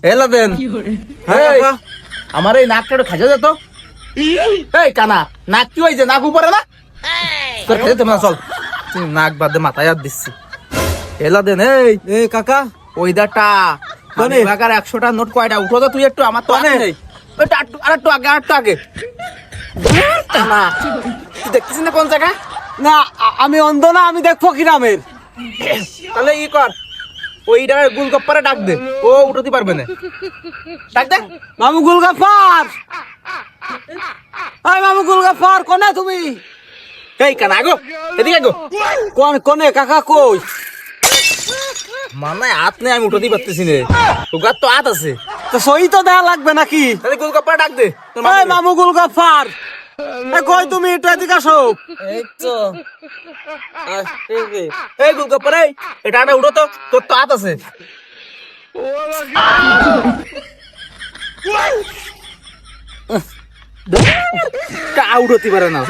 এলা দেন। এই, আমার এই নাকটা একটু খাজা যেত। এই কানা, নাক কি হয়েছে? নাক উপরে না? তোর খেতে না, চল। তুই নাক বাদে মাথায় হাত দিচ্ছি। এলা দেন। এই কাকা, ওই দাটা মানে এলাকার 100টার নোট কয়টা? উঠো তো তুই একটু, আমার তো আনে নেই। ওইটা আরেকটু আগে, আরেকটু আগে। কানা, তুই দেখতেছিস না কোন জায়গা? না আমি অন্ধ না, আমি দেখবো কি নামের। তাহলে ই কর, ওইটা গুলগপ্পারে ডাক দে, ও উঠতে পারবে না। ডাক দে। মামু গুলগাফার, এই মামু গুলগাফার, কোনে তুমি? এই কানা, আগো এদিকে আগো। কোনে কাকা কই? মানে হাত নেই, আমি উঠতেই পারতেছি না। তোর তো হাত আছে, তো সই তো দেয়া লাগবে নাকি? তাহলে গুলগপ্পারে ডাক দে। তোর এই মামুকে। মামু গুলগাফার, এই কই তুমি? একটু এদিকে আসো। এই তো এই গুলগপ্পারে, এটা আটা উঠো তো, তোর তো হাত আছে। কা উঠতে পারে না,